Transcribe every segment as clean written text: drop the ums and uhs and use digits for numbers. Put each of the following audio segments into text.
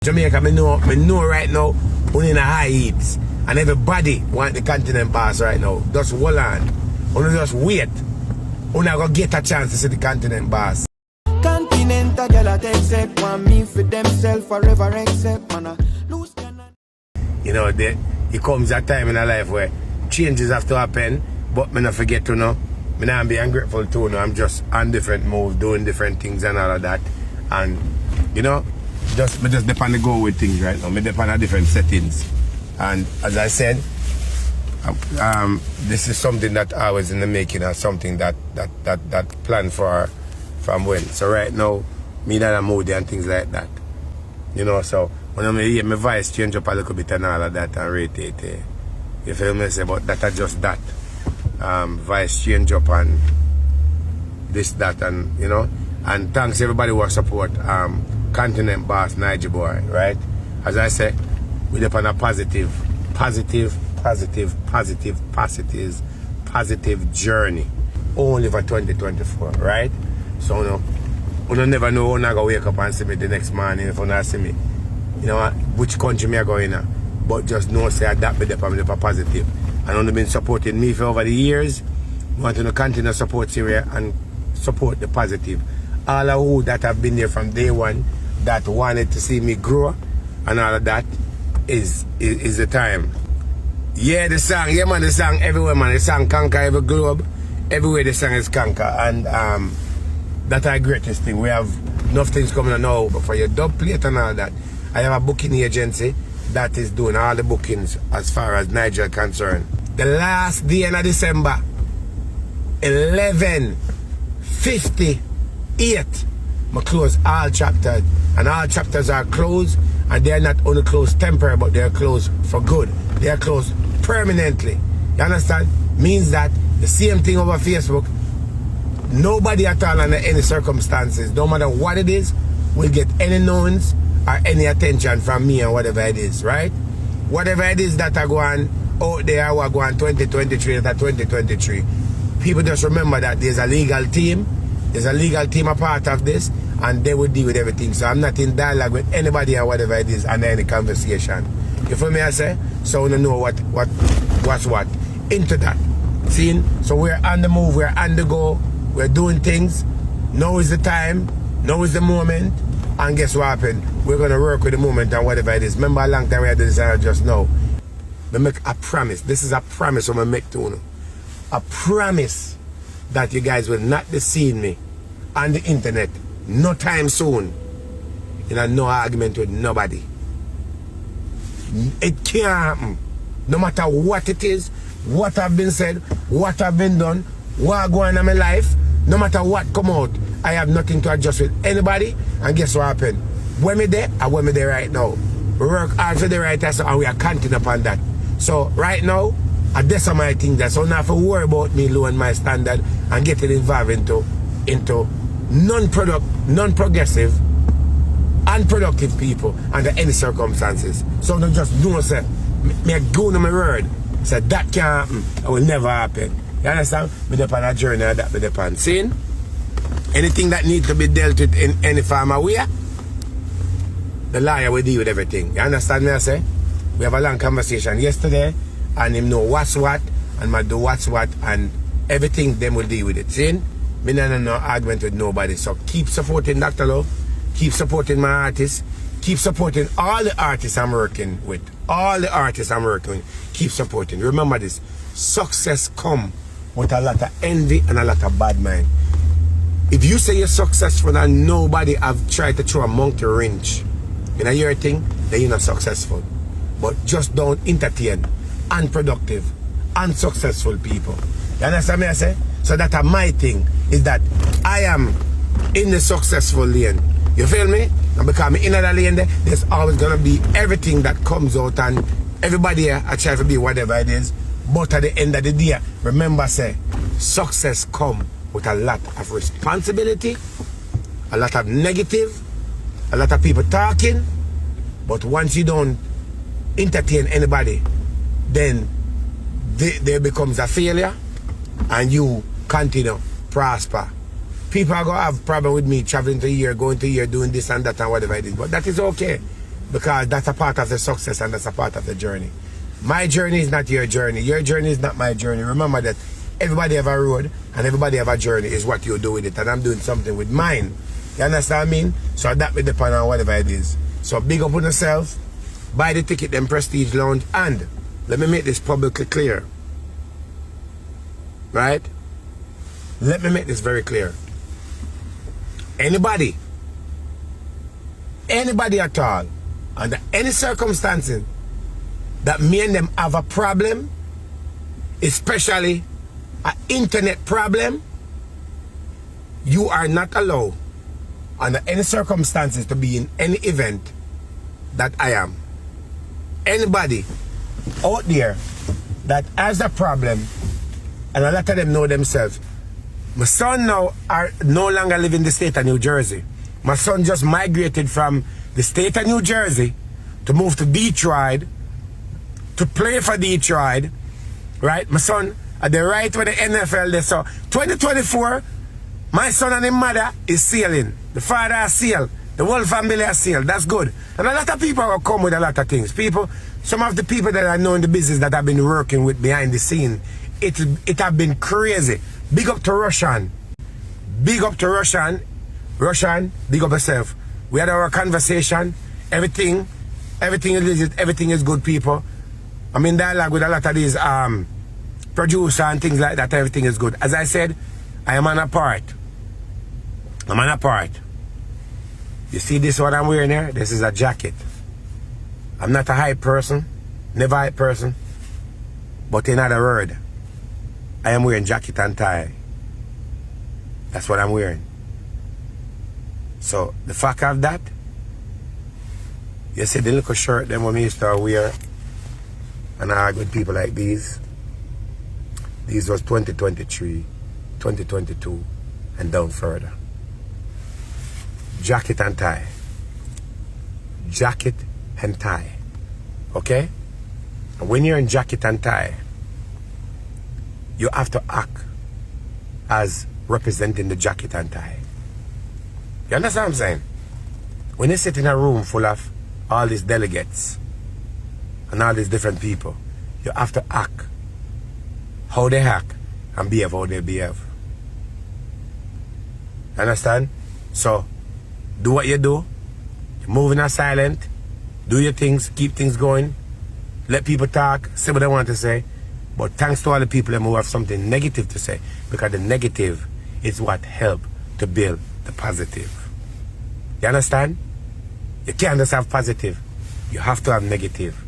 Jamaica, me know right now, we're in a high heats. And everybody want the continent boss right now. Just hold on. Only just wait. Only gonna get a chance to see the continent boss. Continental girl accept want me for themselves forever except man lose. You know, it comes a time in a life where changes have to happen, but me not forget to know. Me not be ungrateful too. No, I'm just on different moves, doing different things and all of that. And you know, me just depend to go with things right now. Me depend on different settings. And as I said, this is something that I was in the making of something that planned for from when. So right now, me that I'm moody and things like that. You know, so when I hear my voice change up a little bit and all of that and rate it, you feel me? Say, but that are just that. Voice change up and this, that, and you know. And thanks everybody who support Continent Boss NIGY boy, right? As I say, we're upon a positive journey only for 2024, right? So you never know when I go wake up and see me the next morning if you not see me. You know which country me I go in, but just know say that be upon positive. And only been supporting me for over the years. We want to continue to support Syria and support the positive. All of who that have been there from day one that wanted to see me grow and all of that is the time. Yeah, the song, yeah man, the song everywhere man, the song conquer every globe. Everywhere the song is conquer, and that's our greatest thing. We have enough things coming on now, but for your dub plate and all that, I have a booking agency that is doing all the bookings as far as Nigeria is concerned. The last day in December, 11:58, I close all chapters, and all chapters are closed, and they are not only closed temporary, but they are closed for good. They are closed permanently. You understand? Means that the same thing over Facebook, nobody at all under any circumstances, no matter what it is, will get any knowns or any attention from me and whatever it is, right? Whatever it is that are going out there, or going 2023, that 2023. People just remember that there's a legal team. There's a legal team a part of this, and they will deal with everything. So I'm not in dialogue with anybody or whatever it is under any conversation. You feel me I say? So we don't know what's what into that. See? So we're on the move, we're on the go, we're doing things. Now is the time, now is the moment, and guess what happened? We're gonna work with the moment and whatever it is. Remember a long time we had this just now. We make a promise. This is a promise I'm gonna make to you. A promise that you guys will not be seeing me on the internet no time soon. You know, no argument with nobody. It can't happen. No matter what it is, what have been said, what have been done, what going on in my life, no matter what come out, I have nothing to adjust with anybody. And guess what happened? When me there, I when me there right now. We work hard for the right answer and we are counting upon that. So right now, that's my thing. That's so not to worry about me lowering my standard and getting involved into non-progressive, unproductive people under any circumstances. So don't just do say, me go to my word. Say that can't happen. It will never happen. You understand? Me depend on a journey that me depend. Seeing anything that needs to be dealt with in any form of way, the lawyer will deal with everything. You understand me I say? We have a long conversation yesterday, and him know what's what, and my do what's what, and everything them will deal with it. See? Me no argument with nobody. So keep supporting Dr. Love, keep supporting my artists, keep supporting all the artists I'm working with. All the artists I'm working with, keep supporting. Remember this, success come with a lot of envy and a lot of bad mind. If you say you're successful and nobody have tried to throw a monkey wrench in a your thing, then you're not successful. But just don't entertain unproductive, unsuccessful people. You understand me I say? So that's my thing, is that I am in the successful lane. You feel me? And because I'm in that lane there, there's always gonna be everything that comes out, and everybody here I try to be whatever it is. But at the end of the day, remember say, success come with a lot of responsibility, a lot of negative, a lot of people talking, but once you don't entertain anybody, then there becomes a failure and you continue prosper. People are going to have problem with me traveling to here, going to here, doing this and that and whatever it is, but that is okay. because that's a part of the success and that's a part of the journey. My journey is not your journey. Your journey is not my journey. Remember that everybody have a road and everybody have a journey is what you do with it. And I'm doing something with mine. You understand what I mean? So that will depend on whatever it is. So big up on yourself. Buy the ticket, then Prestige Lounge. And let me make this publicly clear. Right? Let me make this very clear. Anybody at all, under any circumstances, that me and them have a problem, especially an internet problem, you are not allowed under any circumstances to be in any event that I am. Anybody out there that has a problem, and a lot of them know themselves. My son now are no longer live in the state of New Jersey. My son just migrated from the state of New Jersey to move to Detroit, to play for Detroit, right? My son at the right with the NFL there. So 2024, my son and his mother is sailing. The father has sailed. The whole family has sailed. That's good. And a lot of people will come with a lot of things. Some of the people that I know in the business that I've been working with behind the scene, it have been crazy. Big up to Russian. Big up to Russian. Russian, big up yourself. We had our conversation. Everything is legit. Everything is good, people. I'm in dialogue with a lot of these producers and things like that. Everything is good. As I said, I am on a part. I'm on a part. You see this what I'm wearing here? This is a jacket. I'm not a hype person. Never hype person. But in other word, I am wearing jacket and tie. That's what I'm wearing. So the fact of that, you see the little shirt them when we used to wear and I argue with people like these. These was 2023, 2022 and down further. Jacket and tie. Jacket and tie. Okay? And when you're in jacket and tie, you have to act as representing the jacket and tie. You understand what I'm saying? When you sit in a room full of all these delegates and all these different people, you have to act how they act and behave how they behave. Understand? So, do what you do. You move in a silent. Do your things. Keep things going. Let people talk. Say what they want to say. But thanks to all the people who have something negative to say. Because the negative is what helps to build the positive. You understand? You can't just have positive. You have to have negative.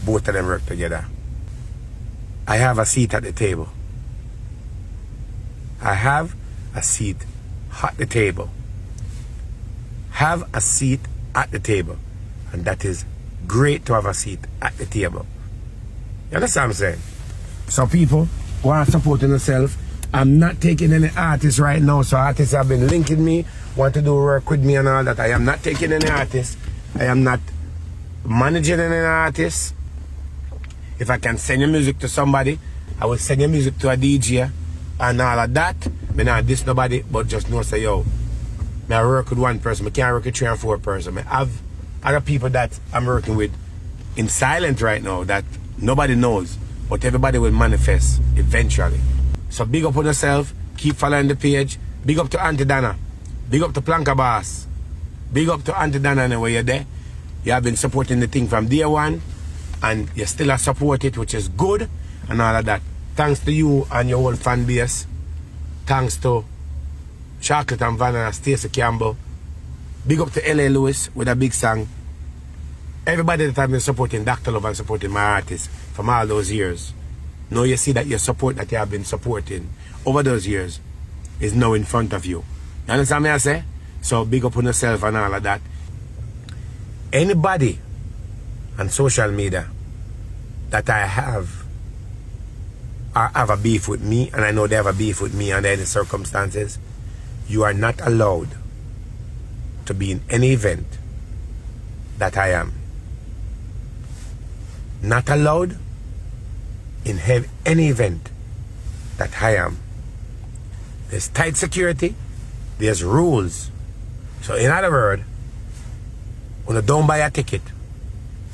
Both of them work together. I have a seat at the table. I have a seat at the table. Have a seat at the table. And that is great to have a seat at the table. You understand what I'm saying? So people who are supporting themselves, I'm not taking any artists right now. So artists have been linking me, want to do work with me and all that. I am not taking any artists. I am not managing any artists. If I can send your music to somebody, I will send your music to a DJ and all of that. I not diss nobody, but just know say, yo, I work with one person. I can't work with 3 or 4 persons. I have other people that I'm working with in silent right now that nobody knows, but everybody will manifest eventually. So big up on yourself. Keep following the page. Big up to Auntie Dana. Big up to Planka Boss. Big up to Auntie Dana anyway you're there. You have been supporting the thing from day one, and you still have support it, which is good, and all of that. Thanks to you and your whole fan base. Thanks to Chocolate and Vanilla, Stacey Campbell. Big up to L.A. Lewis with a big song. Everybody that have been supporting Dr. Love and supporting my artists from all those years. Now you see that your support that you have been supporting over those years is now in front of you. You understand me I say? So big up on yourself and all of that. Anybody on social media that I have or have a beef with me, and I know they have a beef with me under any circumstances, you are not allowed to be in any event that I am. Not allowed in any event that I am. There's tight security, there's rules. So in other words, when you don't buy a ticket,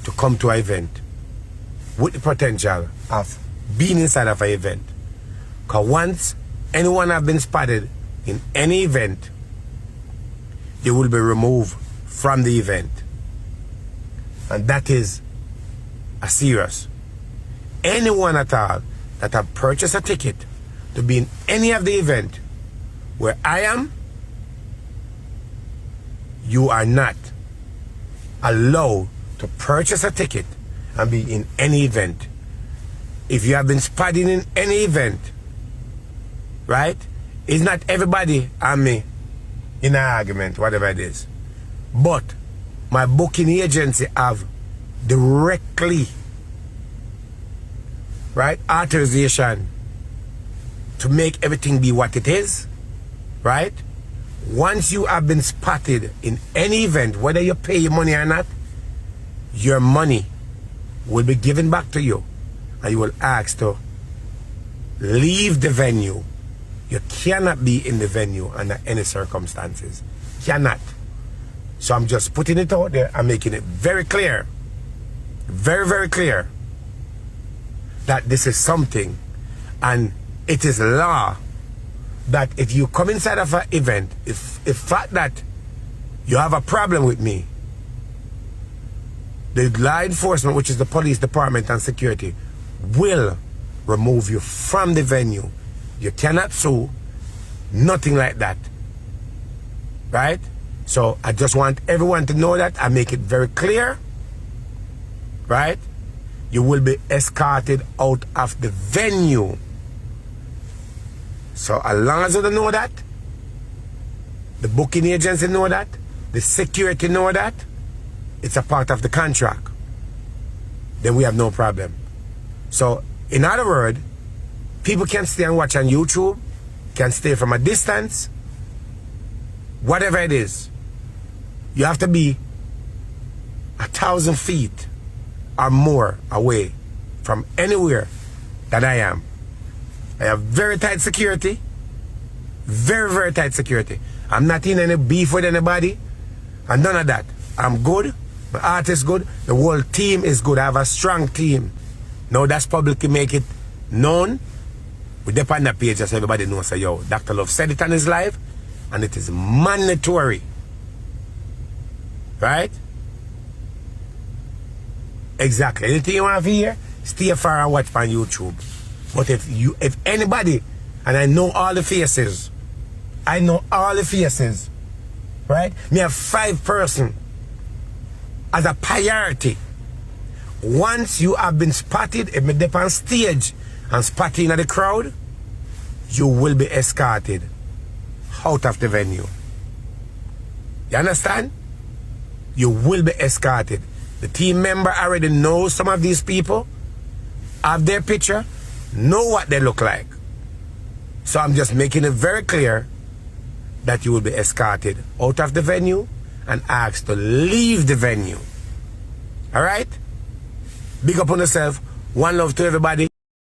to come to an event with the potential of being inside of an event. Because once anyone have been spotted in any event, they will be removed from the event. And that is a serious. Anyone at all that have purchased a ticket to be in any of the event where I am, you are not allowed to purchase a ticket and be in any event. If you have been spotted in any event, right? It's not everybody and me in an argument, whatever it is. But my booking agency have directly, right, authorization to make everything be what it is, right? Once you have been spotted in any event, whether you pay your money or not, your money will be given back to you and you will ask to leave the venue. You cannot be in the venue under any circumstances. Cannot. So I'm just putting it out there and making it very clear, very, very clear, that this is something, and it is law that if you come inside of an event, if fact that you have a problem with me, the law enforcement, which is the police department and security, will remove you from the venue. You cannot sue, nothing like that, right? So I just want everyone to know that. I make it very clear, right? You will be escorted out of the venue. So as long as you know that, the booking agency know that, the security know that, it's a part of the contract, then we have no problem. So in other words, people can stay and watch on YouTube, can stay from a distance, whatever it is. You have to be 1,000 feet or more away from anywhere that I am. I have very tight security, very, very tight security. I'm not in any beef with anybody, and none of that. I'm good, my art is good, the whole team is good. I have a strong team. Now that's publicly make it known. We depend on that page just so everybody knows. So, yo, Dr. Love said it on his live, and it is mandatory. Right? Exactly. Anything you want to hear, stay far and watch on YouTube. But if anybody, and I know all the faces, right? Me have 5 person as a priority. Once you have been spotted, if me dip on stage and spotting in the crowd, you will be escorted out of the venue. You understand? You will be escorted. The team member already knows some of these people, have their picture, know what they look like. So I'm just making it very clear that you will be escorted out of the venue and asked to leave the venue. Alright? Big up on yourself. One love to everybody.